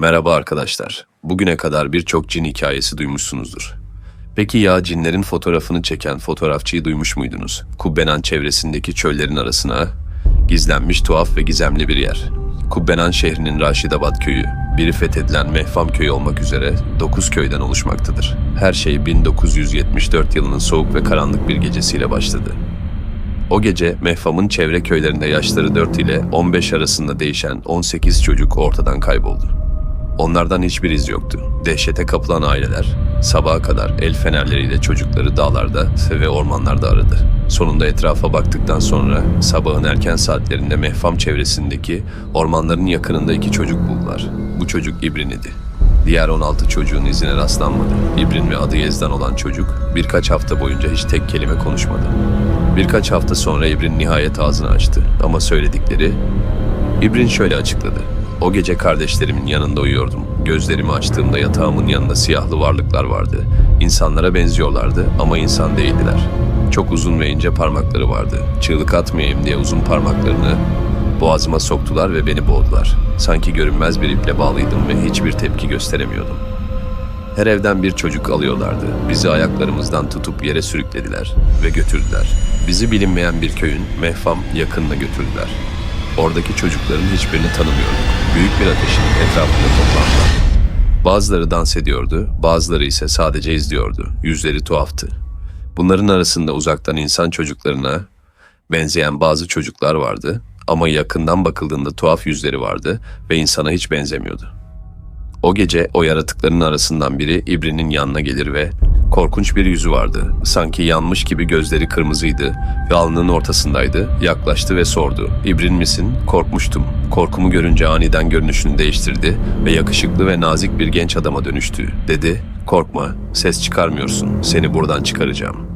Merhaba arkadaşlar. Bugüne kadar birçok cin hikayesi duymuşsunuzdur. Peki ya cinlerin fotoğrafını çeken fotoğrafçıyı duymuş muydunuz? Kubbenan çevresindeki çöllerin arasına gizlenmiş tuhaf ve gizemli bir yer. Kubbenan şehrinin Raşidabad köyü, biri fethedilen Mehfam köyü olmak üzere 9 köyden oluşmaktadır. Her şey 1974 yılının soğuk ve karanlık bir gecesiyle başladı. O gece Mehfam'ın çevre köylerinde yaşları 4 ile 15 arasında değişen 18 çocuk ortadan kayboldu. Onlardan hiçbir iz yoktu. Dehşete kapılan aileler sabaha kadar el fenerleriyle çocukları dağlarda ve ormanlarda aradı. Sonunda etrafa baktıktan sonra sabahın erken saatlerinde Mehfam çevresindeki ormanların yakınında 2 çocuk buldular. Bu çocuk İbrin idi. Diğer 16 çocuğun izine rastlanmadı. İbrin ve adı Yezdan olan çocuk birkaç hafta boyunca hiç tek kelime konuşmadı. Birkaç hafta sonra İbrin nihayet ağzını açtı ama söyledikleri... İbrin şöyle açıkladı. O gece kardeşlerimin yanında uyuyordum. Gözlerimi açtığımda yatağımın yanında siyahlı varlıklar vardı. İnsanlara benziyorlardı ama insan değildiler. Çok uzun ve ince parmakları vardı. Çığlık atmayayım diye uzun parmaklarını boğazıma soktular ve beni boğdular. Sanki görünmez bir iple bağlıydım ve hiçbir tepki gösteremiyordum. Her evden bir çocuk alıyorlardı. Bizi ayaklarımızdan tutup yere sürüklediler ve götürdüler. Bizi bilinmeyen bir köyün Mehfam yakınına götürdüler. Oradaki çocukların hiçbirini tanımıyorduk. Büyük bir ateşin etrafında toplandılar. Bazıları dans ediyordu, bazıları ise sadece izliyordu. Yüzleri tuhaftı. Bunların arasında uzaktan insan çocuklarına benzeyen bazı çocuklar vardı ama yakından bakıldığında tuhaf yüzleri vardı ve insana hiç benzemiyordu. O gece o yaratıkların arasından biri İbrin'in yanına gelir ve korkunç bir yüzü vardı. Sanki yanmış gibi gözleri kırmızıydı ve alnının ortasındaydı. Yaklaştı ve sordu. İbrin misin? Korkmuştum. Korkumu görünce aniden görünüşünü değiştirdi ve yakışıklı ve nazik bir genç adama dönüştü. Dedi, korkma, ses çıkarmıyorsun, seni buradan çıkaracağım.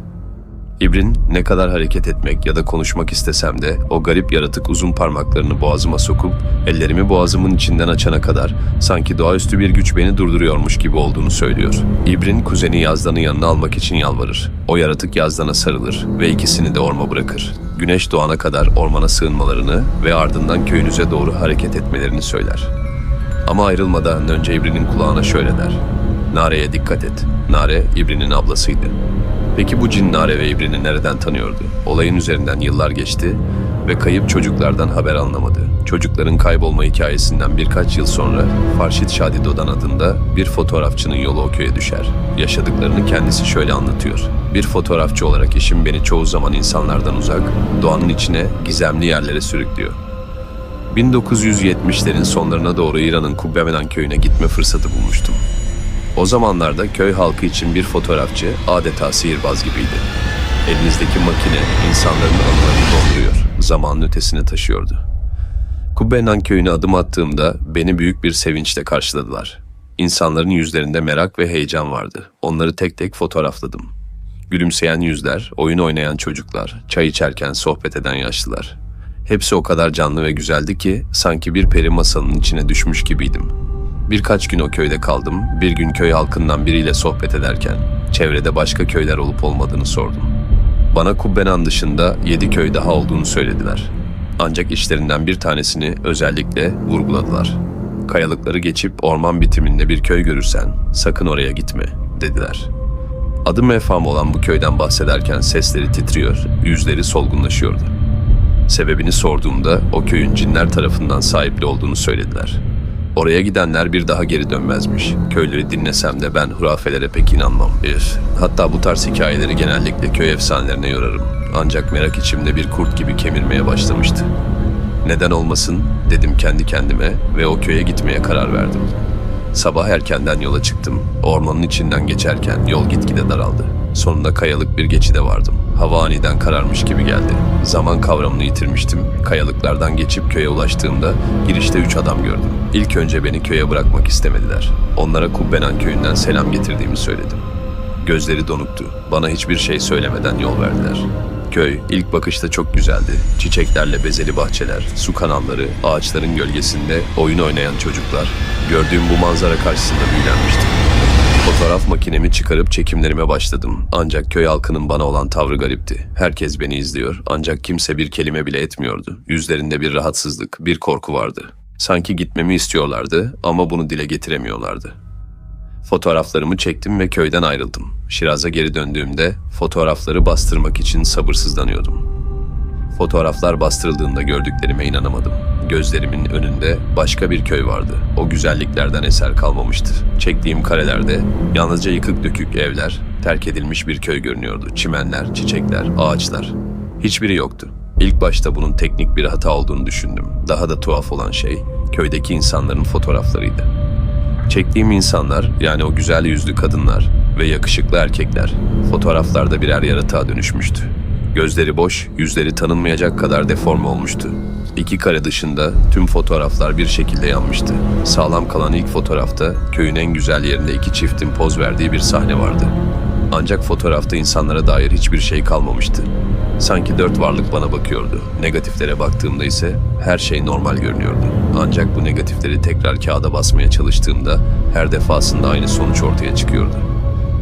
İbrin ne kadar hareket etmek ya da konuşmak istesem de o garip yaratık uzun parmaklarını boğazıma sokup ellerimi boğazımın içinden açana kadar sanki doğaüstü bir güç beni durduruyormuş gibi olduğunu söylüyor. İbrin kuzeni Yazdan'ı yanına almak için yalvarır. O yaratık Yazdan'a sarılır ve ikisini de orma bırakır. Güneş doğana kadar ormana sığınmalarını ve ardından köyünüze doğru hareket etmelerini söyler. Ama ayrılmadan önce İbrin'in kulağına şöyle der. Nare'ye dikkat et. Nare, İbrin'in ablasıydı. Peki bu cin Nare ve İbrin'i nereden tanıyordu? Olayın üzerinden yıllar geçti ve kayıp çocuklardan haber alınamadı. Çocukların kaybolma hikayesinden birkaç yıl sonra Farşit Şadi Dodan adında bir fotoğrafçının yolu o köye düşer. Yaşadıklarını kendisi şöyle anlatıyor. Bir fotoğrafçı olarak işim beni çoğu zaman insanlardan uzak, doğanın içine, gizemli yerlere sürüklüyor. 1970'lerin sonlarına doğru İran'ın Kubbenan köyüne gitme fırsatı bulmuştum. O zamanlarda köy halkı için bir fotoğrafçı adeta sihirbaz gibiydi. Elinizdeki makine insanların anılarını donduruyor, zamanın ötesine taşıyordu. Kubbenan köyüne adım attığımda beni büyük bir sevinçle karşıladılar. İnsanların yüzlerinde merak ve heyecan vardı. Onları tek tek fotoğrafladım. Gülümseyen yüzler, oyun oynayan çocuklar, çay içerken sohbet eden yaşlılar. Hepsi o kadar canlı ve güzeldi ki sanki bir peri masalının içine düşmüş gibiydim. Birkaç gün o köyde kaldım. Bir gün köy halkından biriyle sohbet ederken çevrede başka köyler olup olmadığını sordum. Bana Kubbenan dışında 7 köy daha olduğunu söylediler. Ancak işlerinden bir tanesini özellikle vurguladılar. Kayalıkları geçip orman bitiminde bir köy görürsen sakın oraya gitme dediler. Adı Mehfam olan bu köyden bahsederken sesleri titriyor, yüzleri solgunlaşıyordu. Sebebini sorduğumda o köyün cinler tarafından sahipli olduğunu söylediler. Oraya gidenler bir daha geri dönmezmiş. Köyleri dinlesem de ben hurafelere pek inanmam. Hatta bu tarz hikayeleri genellikle köy efsanelerine yorarım. Ancak merak içimde bir kurt gibi kemirmeye başlamıştı. Neden olmasın dedim kendi kendime ve o köye gitmeye karar verdim. Sabah erkenden yola çıktım. Ormanın içinden geçerken yol gitgide daraldı. Sonunda kayalık bir geçide vardım. Hava aniden kararmış gibi geldi. Zaman kavramını yitirmiştim. Kayalıklardan geçip köye ulaştığımda girişte 3 adam gördüm. İlk önce beni köye bırakmak istemediler. Onlara Kubbenan köyünden selam getirdiğimi söyledim. Gözleri donuktu. Bana hiçbir şey söylemeden yol verdiler. Köy ilk bakışta çok güzeldi. Çiçeklerle bezeli bahçeler, su kanalları, ağaçların gölgesinde oyun oynayan çocuklar. Gördüğüm bu manzara karşısında büyülenmiştim. Fotoğraf makinemi çıkarıp çekimlerime başladım. Ancak köy halkının bana olan tavrı garipti. Herkes beni izliyor ancak kimse bir kelime bile etmiyordu. Yüzlerinde bir rahatsızlık, bir korku vardı. Sanki gitmemi istiyorlardı ama bunu dile getiremiyorlardı. Fotoğraflarımı çektim ve köyden ayrıldım. Şiraz'a geri döndüğümde fotoğrafları bastırmak için sabırsızlanıyordum. Fotoğraflar bastırıldığında gördüklerime inanamadım. Gözlerimin önünde başka bir köy vardı. O güzelliklerden eser kalmamıştı. Çektiğim karelerde yalnızca yıkık dökük evler, terk edilmiş bir köy görünüyordu. Çimenler, çiçekler, ağaçlar. Hiçbiri yoktu. İlk başta bunun teknik bir hata olduğunu düşündüm. Daha da tuhaf olan şey, köydeki insanların fotoğraflarıydı. Çektiğim insanlar, yani o güzel yüzlü kadınlar ve yakışıklı erkekler, fotoğraflarda birer yaratığa dönüşmüştü. Gözleri boş, yüzleri tanınmayacak kadar deforme olmuştu. İki kare dışında tüm fotoğraflar bir şekilde yanmıştı. Sağlam kalan ilk fotoğrafta köyün en güzel yerinde iki çiftin poz verdiği bir sahne vardı. Ancak fotoğrafta insanlara dair hiçbir şey kalmamıştı. Sanki dört varlık bana bakıyordu. Negatiflere baktığımda ise her şey normal görünüyordu. Ancak bu negatifleri tekrar kağıda basmaya çalıştığımda her defasında aynı sonuç ortaya çıkıyordu.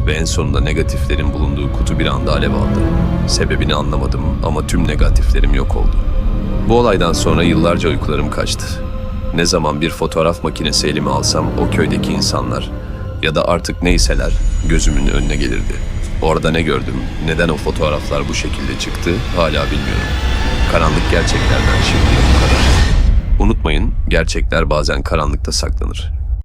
Ve en sonunda negatiflerin bulunduğu kutu bir anda alev aldı. Sebebini anlamadım ama tüm negatiflerim yok oldu. Bu olaydan sonra yıllarca uykularım kaçtı. Ne zaman bir fotoğraf makinesi elime alsam o köydeki insanlar ya da artık neyseler gözümün önüne gelirdi. Orada ne gördüm, neden o fotoğraflar bu şekilde çıktı hala bilmiyorum. Karanlık gerçeklerden şimdi bu kadar. Unutmayın, gerçekler bazen karanlıkta saklanır.